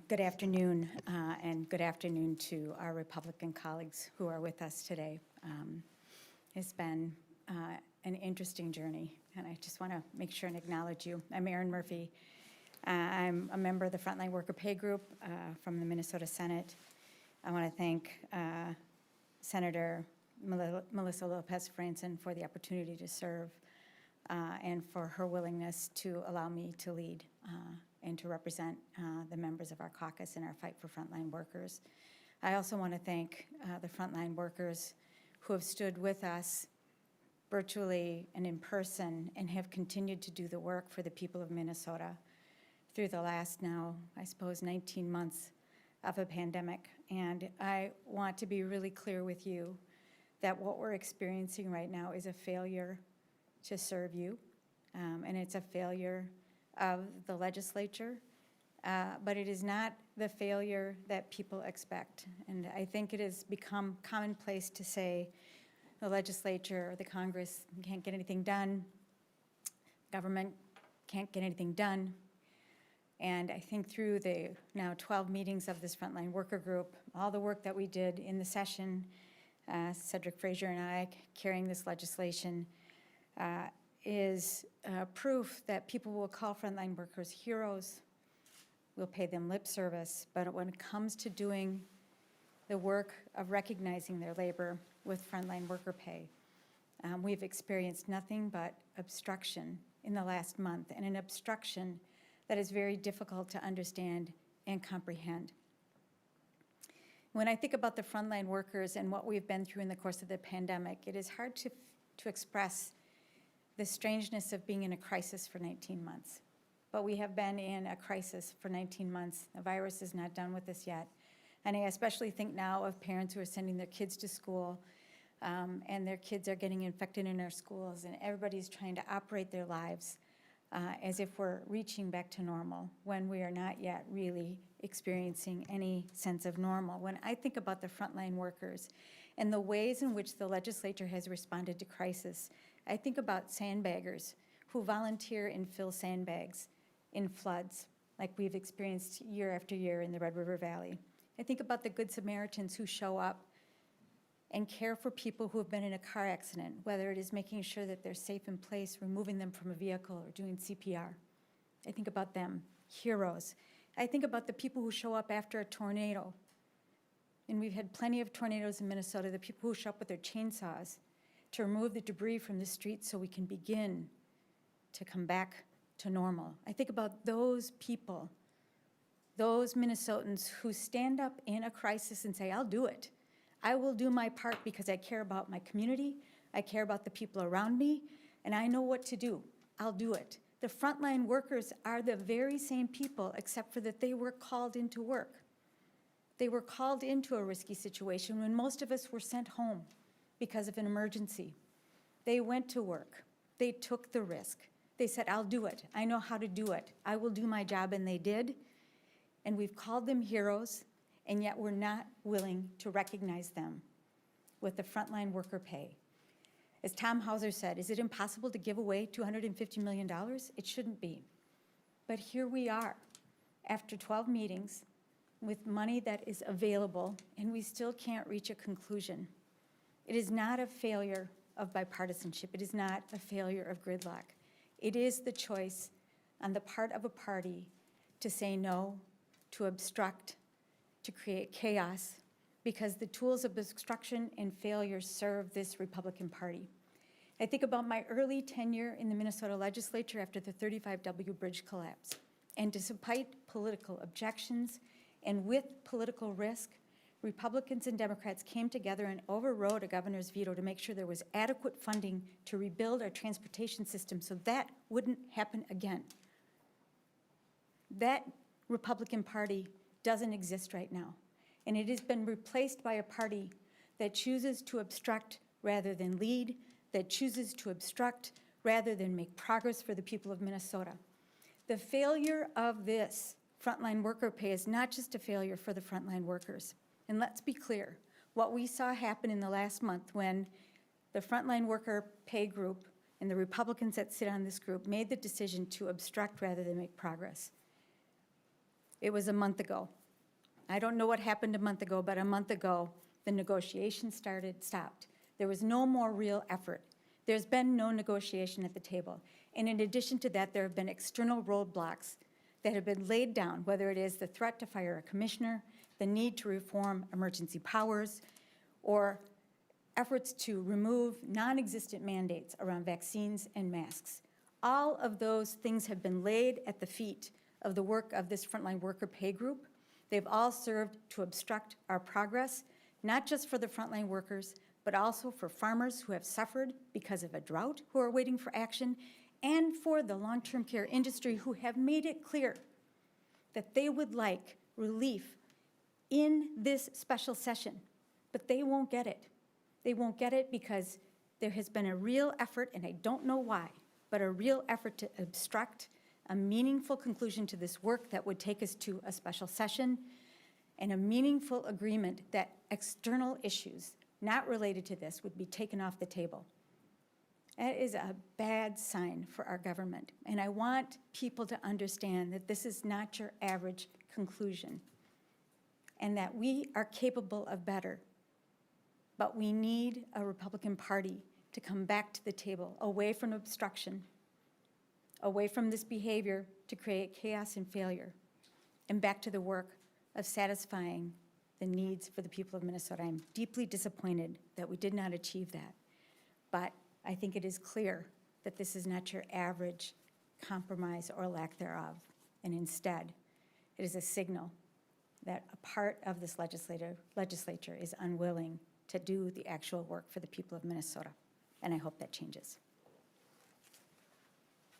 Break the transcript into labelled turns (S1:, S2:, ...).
S1: Good afternoon, and good afternoon to our Republican colleagues who are with us today. It's been an interesting journey, and I just want to make sure and acknowledge you. I'm Erin Murphy. I'm a member of the Frontline Worker Pay Group from the Minnesota Senate. I want to thank Senator Melissa Lopez-Franson for the opportunity to serve and for her willingness to allow me to lead and to represent the members of our caucus in our fight for frontline workers. I also want to thank the frontline workers who have stood with us virtually and in person and have continued to do the work for the people of Minnesota through the last now, I suppose, 19 months of a pandemic. And I want to be really clear with you that what we're experiencing right now is a failure to serve you, and it's a failure of the legislature, but it is not the failure that people expect. And I think it has become commonplace to say the legislature or the Congress can't get anything done, government can't get anything done. And I think through the now 12 meetings of this Frontline Worker Group, all the work that we did in the session, Cedric Frazier and I carrying this legislation, is proof that people will call frontline workers heroes, we'll pay them lip service, but when it comes to doing the work of recognizing their labor with frontline worker pay, we've experienced nothing but obstruction in the last month, and an obstruction that is very difficult to understand and comprehend. When I think about the frontline workers and what we've been through in the course of the pandemic, it is hard to express the strangeness of being in a crisis for 19 months. But we have been in a crisis for 19 months. The virus is not done with us yet. And I especially think now of parents who are sending their kids to school, and their kids are getting infected in our schools, and everybody's trying to operate their lives as if we're reaching back to normal when we are not yet really experiencing any sense of normal. When I think about the frontline workers and the ways in which the legislature has responded to crisis, I think about sandbaggers who volunteer and fill sandbags in floods like we've experienced year after year in the Red River Valley. I think about the Good Samaritans who show up and care for people who have been in a car accident, whether it is making sure that they're safe in place, removing them from a vehicle, or doing CPR. I think about them, heroes. I think about the people who show up after a tornado. And we've had plenty of tornadoes in Minnesota, the people who show up with their chainsaws to remove the debris from the streets so we can begin to come back to normal. I think about those people, those Minnesotans who stand up in a crisis and say, I'll do it. I will do my part because I care about my community, I care about the people around me, and I know what to do. I'll do it. The frontline workers are the very same people, except for that they were called into work. They were called into a risky situation when most of us were sent home because of an emergency. They went to work. They took the risk. They said, I'll do it. I know how to do it. I will do my job, and they did. And we've called them heroes, and yet we're not willing to recognize them with the frontline worker pay. As Tom Hauser said, is it impossible to give away $250 million? It shouldn't be. But here we are, after 12 meetings, with money that is available, and we still can't reach a conclusion. It is not a failure of bipartisanship. It is not a failure of gridlock. It is the choice on the part of a party to say no, to obstruct, to create chaos, because the tools of obstruction and failure serve this Republican Party. I think about my early tenure in the Minnesota legislature after the 35W bridge collapse. And despite political objections and with political risk, Republicans and Democrats came together and overrode a governor's veto to make sure there was adequate funding to rebuild our transportation system so that wouldn't happen again. That Republican Party doesn't exist right now. And it has been replaced by a party that chooses to obstruct rather than lead, that chooses to obstruct rather than make progress for the people of Minnesota. The failure of this frontline worker pay is not just a failure for the frontline workers. And let's be clear, what we saw happen in the last month when the Frontline Worker Pay Group and the Republicans that sit on this group made the decision to obstruct rather than make progress. It was a month ago. I don't know what happened a month ago, but a month ago, the negotiations stopped. There was no more real effort. There's been no negotiation at the table. And in addition to that, there have been external roadblocks that have been laid down, whether it is the threat to fire a commissioner, the need to reform emergency powers, or efforts to remove non-existent mandates around vaccines and masks. All of those things have been laid at the feet of the work of this frontline worker pay group. They've all served to obstruct our progress, not just for the frontline workers, but also for farmers who have suffered because of a drought, who are waiting for action, and for the long-term care industry who have made it clear that they would like relief in this special session, but they won't get it. They won't get it because there has been a real effort, and I don't know why, but a real effort to obstruct a meaningful conclusion to this work that would take us to a special session and a meaningful agreement that external issues not related to this would be taken off the table. That is a bad sign for our government. And I want people to understand that this is not your average conclusion and that we are capable of better. But we need a Republican Party to come back to the table, away from obstruction, away from this behavior to create chaos and failure, and back to the work of satisfying the needs for the people of Minnesota. I'm deeply disappointed that we did not achieve that. But I think it is clear that this is not your average compromise or lack thereof. And instead, it is a signal that a part of this legislature is unwilling to do the actual work for the people of Minnesota. And I hope that changes.